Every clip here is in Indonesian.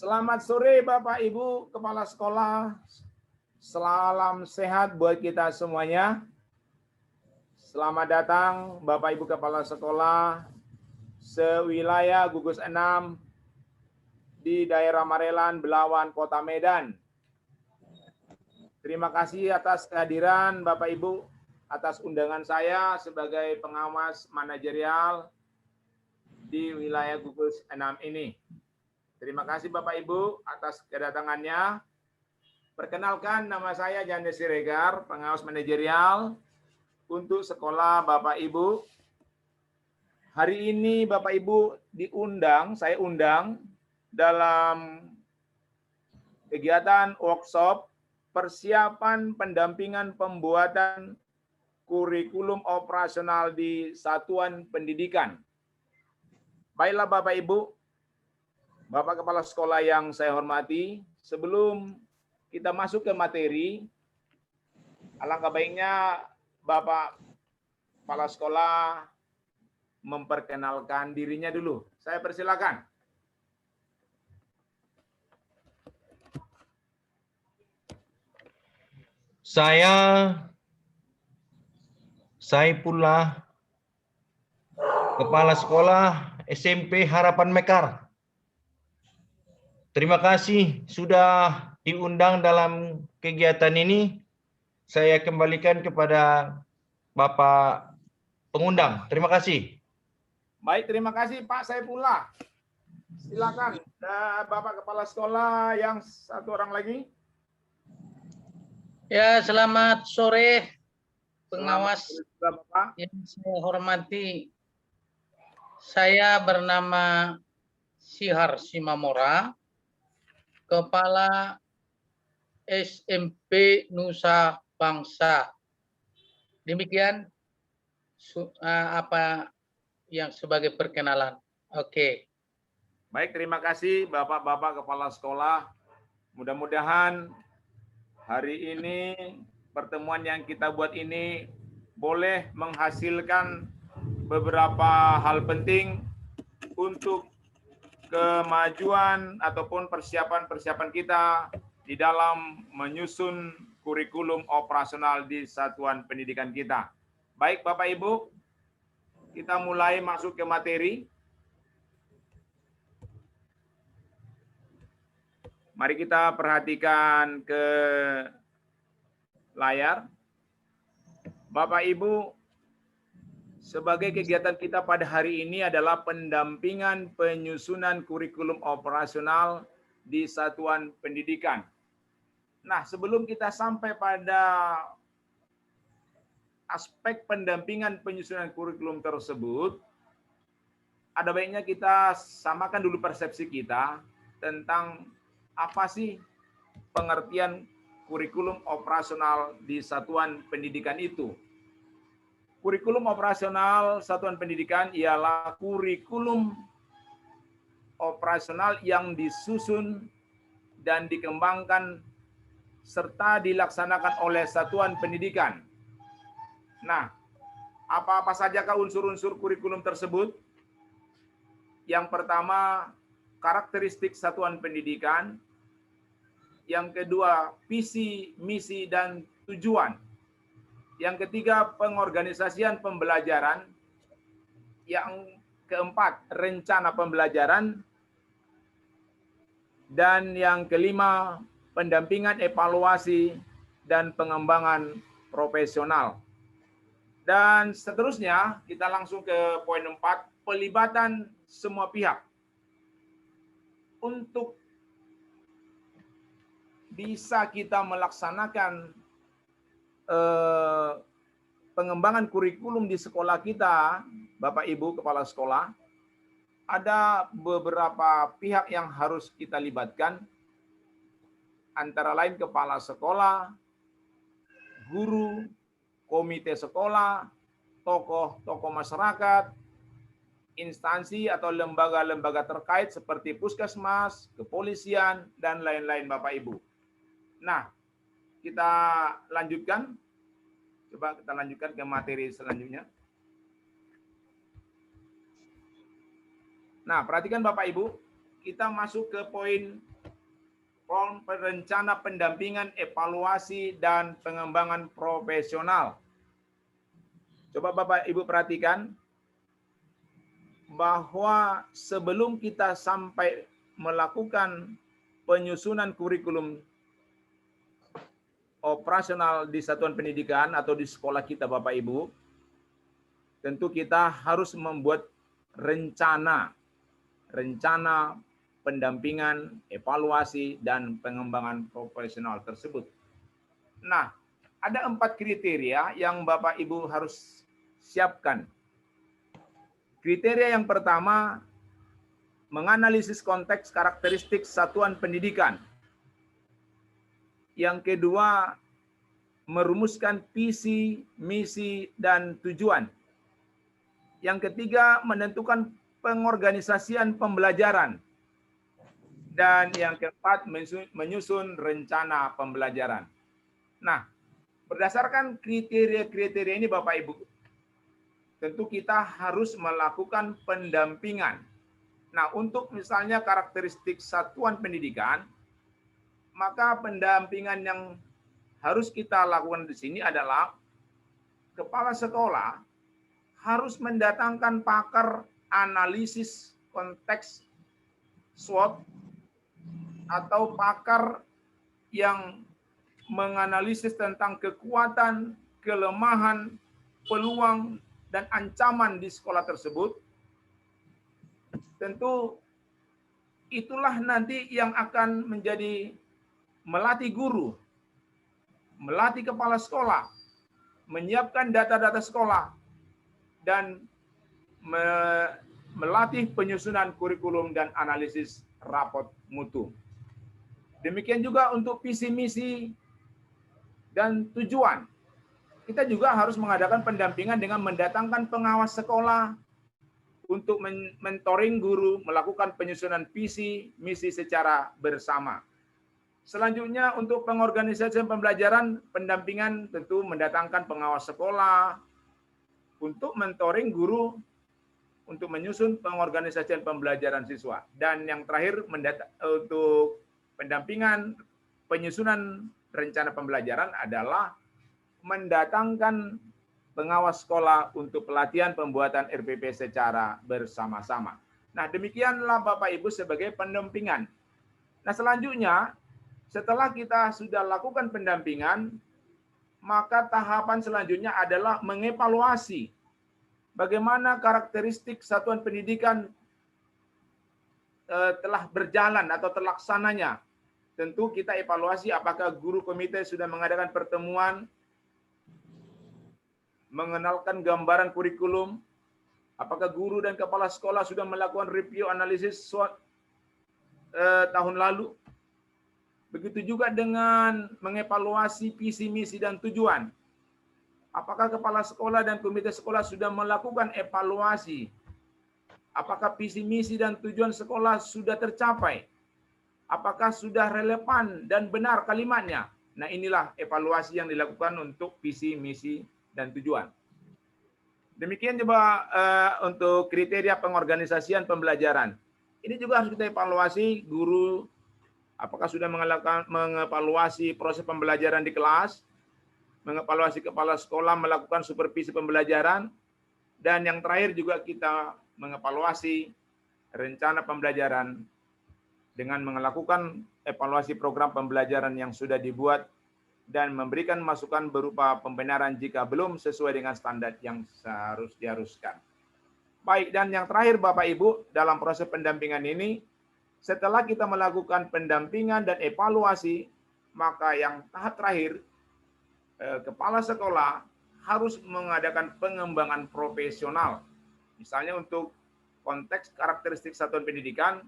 Selamat sore Bapak Ibu Kepala Sekolah. Salam sehat buat kita semuanya. Selamat datang Bapak Ibu Kepala Sekolah sewilayah gugus 6 di daerah Marelan, Belawan, Kota Medan. Terima kasih atas kehadiran Bapak Ibu, atas undangan saya sebagai pengawas manajerial di wilayah gugus 6 ini. Terima kasih Bapak Ibu atas kedatangannya. Perkenalkan, nama saya Jandes Siregar, pengawas manajerial untuk sekolah Bapak Ibu. Hari ini Bapak Ibu diundang, saya undang dalam kegiatan workshop persiapan pendampingan pembuatan kurikulum operasional di satuan pendidikan. Baiklah Bapak Ibu, Bapak Kepala Sekolah yang saya hormati, sebelum kita masuk ke materi, alangkah baiknya Bapak Kepala Sekolah memperkenalkan dirinya dulu. Saya persilakan. Saya Saifullah, Kepala Sekolah SMP Harapan Mekar. Terima kasih sudah diundang dalam kegiatan ini. Saya kembalikan kepada Bapak pengundang. Terima kasih. Baik, terima kasih Pak Saifullah. Silakan Bapak Kepala Sekolah yang satu orang lagi. Ya, selamat sore pengawas Bapak. yang saya hormati. Saya bernama Sihar Simamora, Kepala SMP Nusa Bangsa. Demikian apa yang sebagai perkenalan. Oke. Baik, terima kasih Bapak-Bapak Kepala Sekolah. Mudah-mudahan hari ini pertemuan yang kita buat ini boleh menghasilkan beberapa hal penting untuk kemajuan ataupun persiapan-persiapan kita di dalam menyusun kurikulum operasional di satuan pendidikan kita. Baik Bapak Ibu, kita mulai masuk ke materi. Mari kita perhatikan ke layar. Bapak Ibu, sebagai kegiatan kita pada hari ini adalah pendampingan penyusunan kurikulum operasional di satuan pendidikan. Nah, sebelum kita sampai pada aspek pendampingan penyusunan kurikulum tersebut, ada baiknya kita samakan dulu persepsi kita tentang apa sih pengertian kurikulum operasional di satuan pendidikan itu. Kurikulum operasional satuan pendidikan ialah kurikulum operasional yang disusun dan dikembangkan serta dilaksanakan oleh satuan pendidikan. Nah, apa-apa sajakah unsur-unsur kurikulum tersebut? Yang pertama, karakteristik satuan pendidikan. Yang kedua, visi, misi, dan tujuan. Yang ketiga, pengorganisasian pembelajaran. Yang keempat, rencana pembelajaran. Dan yang kelima, pendampingan evaluasi dan pengembangan profesional. Dan seterusnya, kita langsung ke poin 4, pelibatan semua pihak. Untuk bisa kita melaksanakan pengembangan kurikulum di sekolah kita, Bapak Ibu Kepala Sekolah, ada beberapa pihak yang harus kita libatkan, antara lain kepala sekolah, guru, komite sekolah, tokoh-tokoh masyarakat, instansi atau lembaga-lembaga terkait seperti puskesmas, kepolisian, dan lain-lain Bapak Ibu. Nah, kita lanjutkan. Coba kita lanjutkan ke materi selanjutnya. Nah, perhatikan Bapak Ibu, kita masuk ke poin rencana pendampingan, evaluasi, dan pengembangan profesional. Coba Bapak Ibu perhatikan bahwa sebelum kita sampai melakukan penyusunan kurikulum operasional di satuan pendidikan atau di sekolah kita Bapak Ibu, tentu kita harus membuat rencana pendampingan, evaluasi, dan pengembangan profesional tersebut. Nah, ada 4 kriteria yang Bapak Ibu harus siapkan. Kriteria yang pertama, menganalisis konteks karakteristik satuan pendidikan. Yang kedua, merumuskan visi, misi, dan tujuan. Yang ketiga, menentukan pengorganisasian pembelajaran. Dan yang keempat, menyusun rencana pembelajaran. Nah, berdasarkan kriteria-kriteria ini Bapak Ibu, tentu kita harus melakukan pendampingan. Nah, untuk misalnya karakteristik satuan pendidikan, maka pendampingan yang harus kita lakukan di sini adalah kepala sekolah harus mendatangkan pakar analisis konteks SWOT atau pakar yang menganalisis tentang kekuatan, kelemahan, peluang, dan ancaman di sekolah tersebut. Tentu itulah nanti yang akan menjadi melatih guru, melatih kepala sekolah, menyiapkan data-data sekolah, dan melatih penyusunan kurikulum dan analisis rapot mutu. Demikian juga untuk visi misi dan tujuan. Kita juga harus mengadakan pendampingan dengan mendatangkan pengawas sekolah untuk mentoring guru, melakukan penyusunan visi misi secara bersama. Selanjutnya untuk pengorganisasian pembelajaran, pendampingan tentu mendatangkan pengawas sekolah untuk mentoring guru untuk menyusun pengorganisasian pembelajaran siswa. Dan yang terakhir untuk pendampingan penyusunan rencana pembelajaran adalah mendatangkan pengawas sekolah untuk pelatihan pembuatan RPP secara bersama-sama. Nah, demikianlah Bapak Ibu sebagai pendampingan. Nah, selanjutnya setelah kita sudah lakukan pendampingan, maka tahapan selanjutnya adalah mengevaluasi bagaimana karakteristik satuan pendidikan telah berjalan atau terlaksananya. Tentu kita evaluasi apakah guru komite sudah mengadakan pertemuan, mengenalkan gambaran kurikulum, apakah guru dan kepala sekolah sudah melakukan review analisis SWOT tahun lalu. Begitu juga dengan mengevaluasi visi, misi, dan tujuan. Apakah kepala sekolah dan komite sekolah sudah melakukan evaluasi? Apakah visi, misi, dan tujuan sekolah sudah tercapai? Apakah sudah relevan dan benar kalimatnya? Nah, inilah evaluasi yang dilakukan untuk visi, misi, dan tujuan. Demikian coba untuk kriteria pengorganisasian pembelajaran. Ini juga harus kita evaluasi guru, apakah sudah mengevaluasi proses pembelajaran di kelas, mengevaluasi kepala sekolah melakukan supervisi pembelajaran, dan yang terakhir juga kita mengevaluasi rencana pembelajaran dengan melakukan evaluasi program pembelajaran yang sudah dibuat dan memberikan masukan berupa pembenaran jika belum sesuai dengan standar yang diharuskan. Baik, dan yang terakhir Bapak Ibu, dalam proses pendampingan ini, setelah kita melakukan pendampingan dan evaluasi, maka yang tahap terakhir, kepala sekolah harus mengadakan pengembangan profesional. Misalnya untuk konteks karakteristik satuan pendidikan,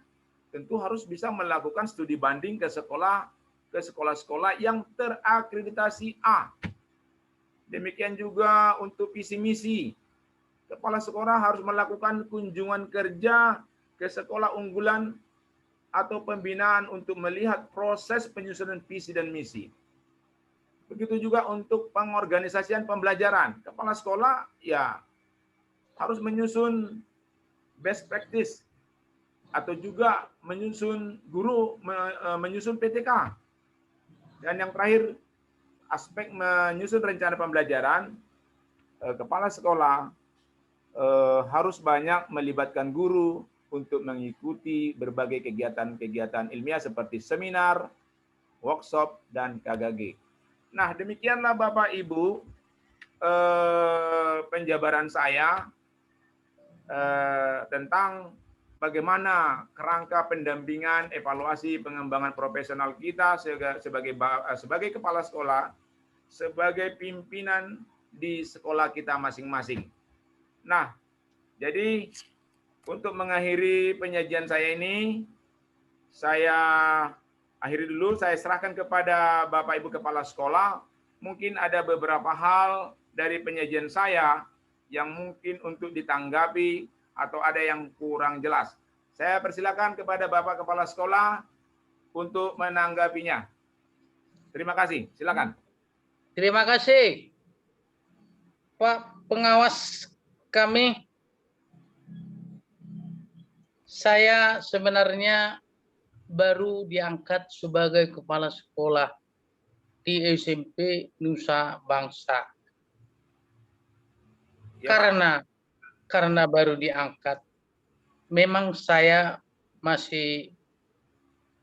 tentu harus bisa melakukan studi banding ke sekolah-sekolah yang terakreditasi A. Demikian juga untuk visi misi. Kepala sekolah harus melakukan kunjungan kerja ke sekolah unggulan atau pembinaan untuk melihat proses penyusunan visi dan misi. Begitu juga untuk pengorganisasian pembelajaran. Kepala sekolah ya harus menyusun best practice atau juga menyusun guru menyusun PTK. Dan yang terakhir, aspek menyusun rencana pembelajaran, kepala sekolah harus banyak melibatkan guru untuk mengikuti berbagai kegiatan-kegiatan ilmiah seperti seminar, workshop, dan KGG. Nah, demikianlah Bapak Ibu penjabaran saya tentang bagaimana kerangka pendampingan, evaluasi, pengembangan profesional kita sebagai kepala sekolah, sebagai pimpinan di sekolah kita masing-masing. Nah, jadi untuk mengakhiri penyajian saya ini, saya akhiri dulu, saya serahkan kepada Bapak Ibu Kepala Sekolah. Mungkin ada beberapa hal dari penyajian saya yang mungkin untuk ditanggapi atau ada yang kurang jelas. Saya persilakan kepada Bapak Kepala Sekolah untuk menanggapinya. Terima kasih, silakan. Terima kasih, Pak Pengawas kami. Saya sebenarnya baru diangkat sebagai kepala sekolah di SMP Nusa Bangsa. Ya, Karena baru diangkat, memang saya masih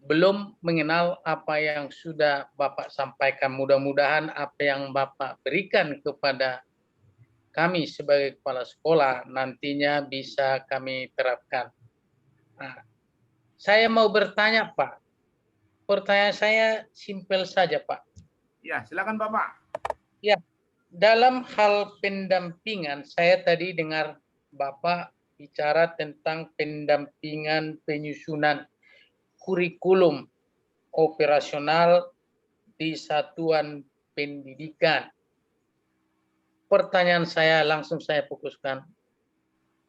belum mengenal apa yang sudah Bapak sampaikan. Mudah-mudahan apa yang Bapak berikan kepada kami sebagai kepala sekolah nantinya bisa kami terapkan. Nah, saya mau bertanya, Pak. Pertanyaan saya simpel saja, Pak. ya, silakan Bapak. Ya, dalam hal pendampingan, saya tadi dengar Bapak bicara tentang pendampingan penyusunan kurikulum operasional di satuan pendidikan. Pertanyaan saya langsung saya fokuskan.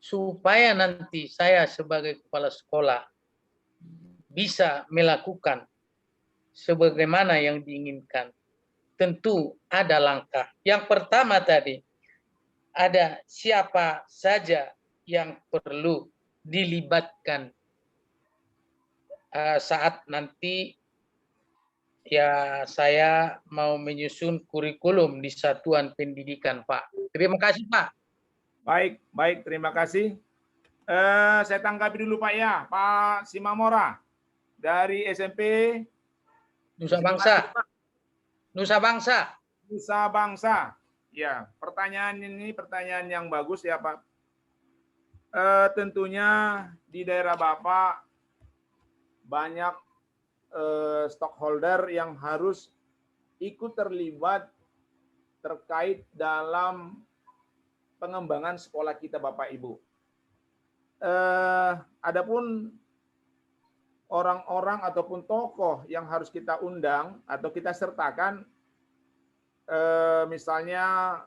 Supaya nanti saya sebagai kepala sekolah bisa melakukan sebagaimana yang diinginkan. Tentu ada langkah. Yang pertama tadi, ada siapa saja yang perlu dilibatkan saat nanti ya saya mau menyusun kurikulum di satuan pendidikan, Pak. Terima kasih, Pak. Baik, terima kasih. Saya tanggapi dulu Pak ya, Pak Simamora dari SMP Nusa Bangsa. Nusa Bangsa. Nusa Bangsa. Ya, pertanyaan ini pertanyaan yang bagus ya Pak. Tentunya di daerah Bapak banyak stockholder yang harus ikut terlibat terkait dalam pengembangan sekolah kita Bapak Ibu. Adapun orang-orang ataupun tokoh yang harus kita undang atau kita sertakan, misalnya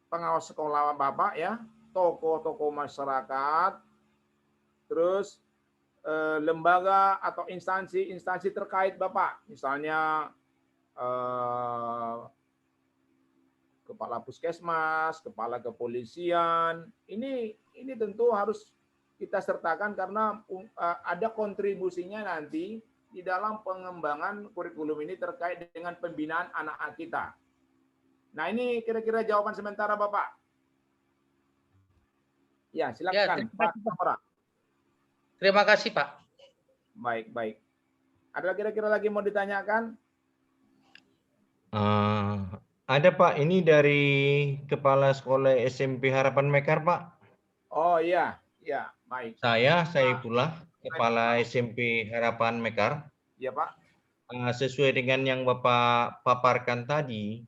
pengawas sekolah Bapak ya, tokoh-tokoh masyarakat, terus lembaga atau instansi terkait Bapak, misalnya kepala puskesmas, kepala kepolisian, ini tentu harus kita sertakan karena ada kontribusinya nanti di dalam pengembangan kurikulum ini terkait dengan pembinaan anak-anak kita. Nah, ini kira-kira jawaban sementara Bapak. Ya, silakan Pak Samora. Terima kasih, Pak. Baik. Ada kira-kira lagi mau ditanyakan? Ada Pak, ini dari Kepala Sekolah SMP Harapan Mekar Pak. Oh iya, baik. Saya pula Kepala SMP Harapan Mekar. Iya Pak. Sesuai dengan yang Bapak paparkan tadi,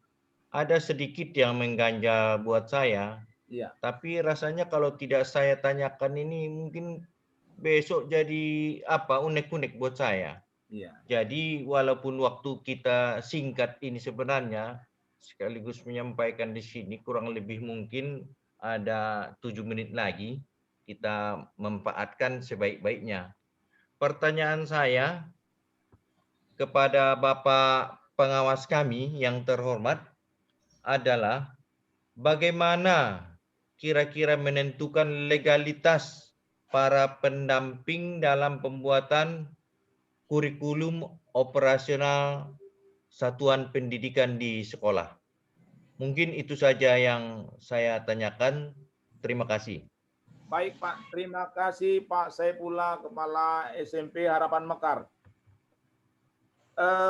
ada sedikit yang mengganjal buat saya. Iya. Tapi rasanya kalau tidak saya tanyakan ini mungkin besok jadi unek-unek buat saya. Iya. Jadi walaupun waktu kita singkat ini sebenarnya, sekaligus menyampaikan di sini kurang lebih mungkin ada 7 menit lagi kita memanfaatkan sebaik-baiknya. Pertanyaan saya kepada Bapak pengawas kami yang terhormat adalah bagaimana kira-kira menentukan legalitas para pendamping dalam pembuatan kurikulum operasional satuan pendidikan di sekolah. Mungkin itu saja yang saya tanyakan. Terima kasih. Baik Pak, terima kasih Pak Saifullah, Kepala SMP Harapan Mekar.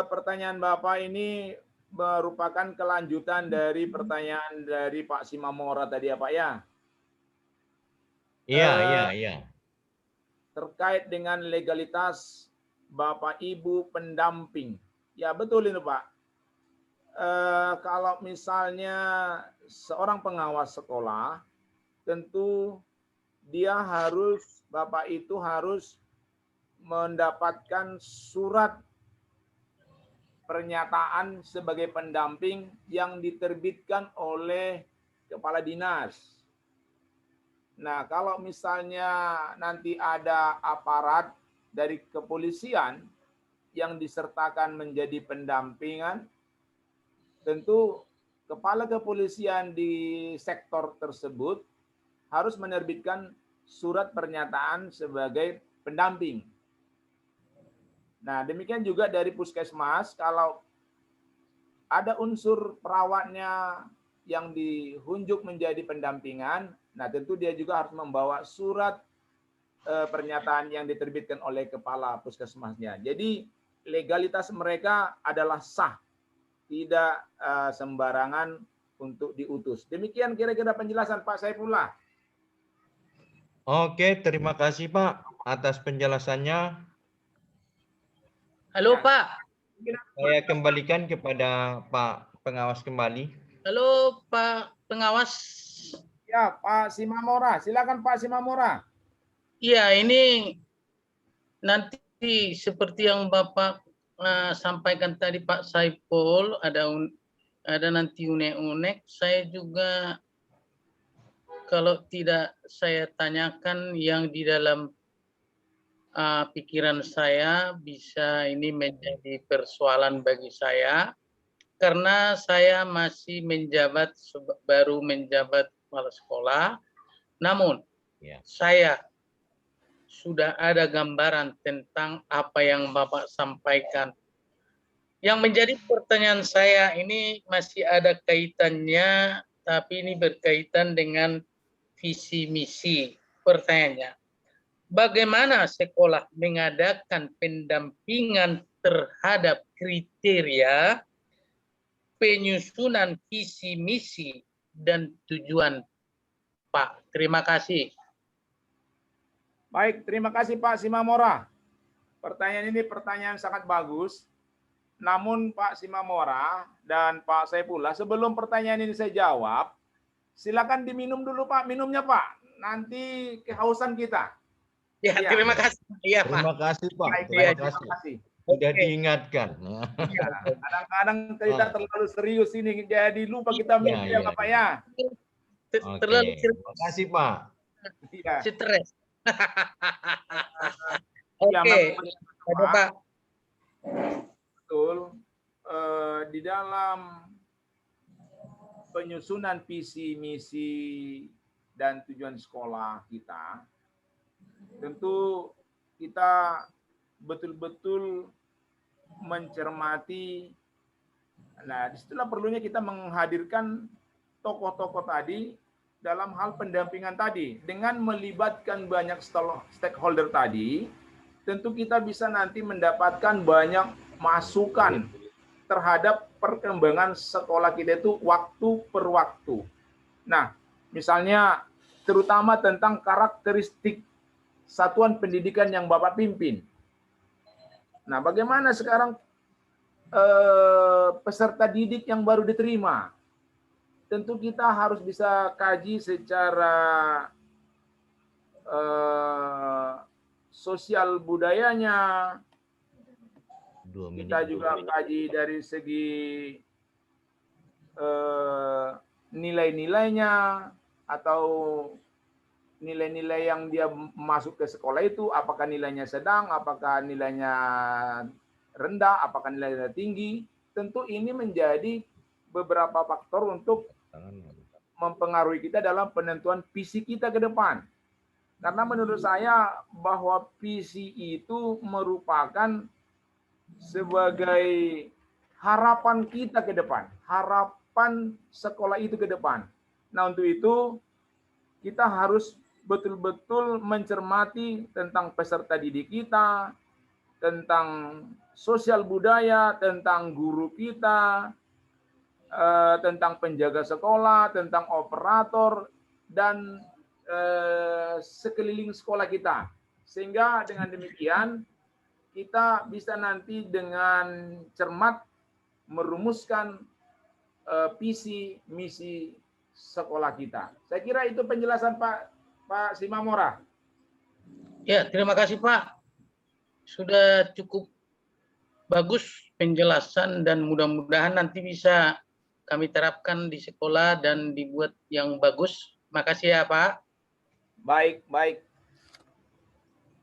Pertanyaan Bapak ini merupakan kelanjutan dari pertanyaan dari Pak Simamora tadi ya Pak ya. Iya. Terkait dengan legalitas Bapak Ibu pendamping. Ya betul ini Pak. Kalau misalnya seorang pengawas sekolah, tentu dia harus, Bapak itu harus mendapatkan surat pernyataan sebagai pendamping yang diterbitkan oleh kepala dinas. Nah, kalau misalnya nanti ada aparat dari kepolisian yang disertakan menjadi pendampingan, tentu kepala kepolisian di sektor tersebut harus menerbitkan surat pernyataan sebagai pendamping. Nah, demikian juga dari puskesmas, kalau ada unsur perawatnya yang dihunjuk menjadi pendampingan, nah tentu dia juga harus membawa surat pernyataan yang diterbitkan oleh kepala puskesmasnya. Jadi legalitas mereka adalah sah, tidak sembarangan untuk diutus. Demikian kira-kira penjelasan Pak Saifullah. Oke, terima kasih Pak atas penjelasannya. Halo Ya. Pak. Saya kembalikan kepada Pak Pengawas kembali. Halo Pak Pengawas. Ya, Pak Simamora. Silakan Pak Simamora. Iya, ini nanti seperti yang Bapak sampaikan tadi Pak Saiful, ada nanti unek-unek. Saya juga kalau tidak saya tanyakan yang di dalam pikiran saya, bisa ini menjadi persoalan bagi saya karena saya masih baru menjabat kepala sekolah. Namun saya sudah ada gambaran tentang apa yang Bapak sampaikan. Yang menjadi pertanyaan saya ini masih ada kaitannya, tapi ini berkaitan dengan visi misi. Pertanyaannya, bagaimana sekolah mengadakan pendampingan terhadap kriteria penyusunan visi misi dan tujuan, Pak? Terima kasih. Baik, terima kasih Pak Simamora. Pertanyaan ini pertanyaan sangat bagus. Namun Pak Simamora dan Pak Saifullah, sebelum pertanyaan ini saya jawab, silakan diminum dulu Pak, minumnya Pak. Nanti kehausan kita. Ya, terima kasih. Iya, Pak. Terima kasih Pak. Terima kasih. Sudah diingatkan. Ya, kadang-kadang kita terlalu serius ini, jadi lupa kita minum ya Pak ya. Terlalu serius. Terima kasih Pak. Ya. Stres. Ya, Oke, Pak. Betul. Di dalam penyusunan visi, misi, dan tujuan sekolah kita, tentu kita betul-betul mencermati. Nah, disitulah perlunya kita menghadirkan tokoh-tokoh tadi dalam hal pendampingan tadi. Dengan melibatkan banyak stakeholder tadi, tentu kita bisa nanti mendapatkan banyak masukan terhadap perkembangan sekolah kita itu waktu per waktu. Nah, misalnya terutama tentang karakteristik satuan pendidikan yang Bapak pimpin. Nah, bagaimana sekarang peserta didik yang baru diterima? Tentu kita harus bisa kaji secara sosial budayanya. Kita juga kaji dari segi nilai-nilainya atau nilai-nilai yang dia masuk ke sekolah itu, apakah nilainya sedang, apakah nilainya rendah, apakah nilainya tinggi. Tentu ini menjadi beberapa faktor untuk mempengaruhi kita dalam penentuan visi kita ke depan. Karena menurut saya bahwa visi itu merupakan sebagai harapan kita ke depan, harapan sekolah itu ke depan. Nah, untuk itu kita harus betul-betul mencermati tentang peserta didik kita, tentang sosial budaya, tentang guru kita, tentang penjaga sekolah, tentang operator, dan sekeliling sekolah kita. Sehingga dengan demikian kita bisa nanti dengan cermat merumuskan visi misi sekolah kita. Saya kira itu penjelasan Pak Simamora. Ya, terima kasih Pak. Sudah cukup bagus penjelasan dan mudah-mudahan nanti bisa kami terapkan di sekolah dan dibuat yang bagus. Makasih ya Pak. Baik.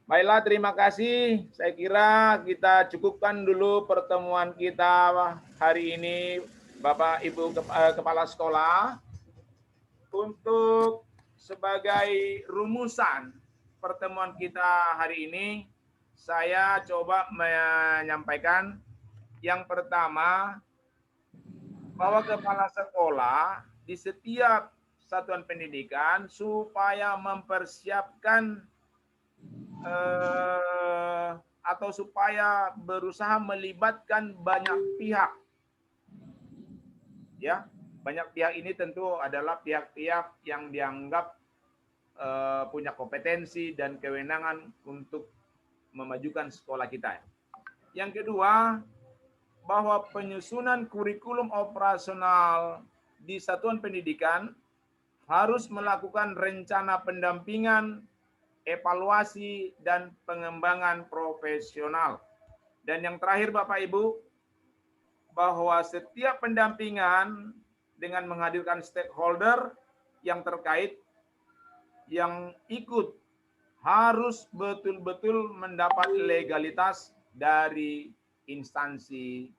Baiklah, terima kasih. Saya kira kita cukupkan dulu pertemuan kita hari ini, Bapak Ibu Kepala Sekolah. Untuk sebagai rumusan pertemuan kita hari ini, saya coba menyampaikan yang pertama, bahwa kepala sekolah di setiap satuan pendidikan supaya mempersiapkan atau supaya berusaha melibatkan banyak pihak. Ya, banyak pihak ini tentu adalah pihak-pihak yang dianggap punya kompetensi dan kewenangan untuk memajukan sekolah kita. Yang kedua, bahwa penyusunan kurikulum operasional di satuan pendidikan harus melakukan rencana pendampingan, evaluasi, dan pengembangan profesional. Dan yang terakhir Bapak Ibu, bahwa setiap pendampingan dengan menghadirkan stakeholder yang terkait, yang ikut, harus betul-betul mendapat legalitas dari instansi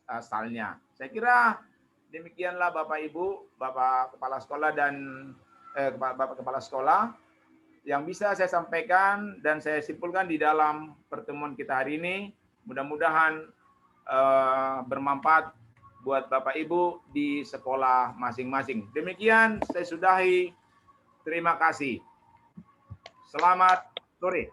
asalnya. Saya kira demikianlah Bapak Ibu, Bapak Kepala Sekolah dan Bapak Kepala Sekolah yang bisa saya sampaikan dan saya simpulkan di dalam pertemuan kita hari ini. Mudah-mudahan bermanfaat buat Bapak Ibu di sekolah masing-masing. Demikian saya sudahi. Terima kasih. Selamat sore.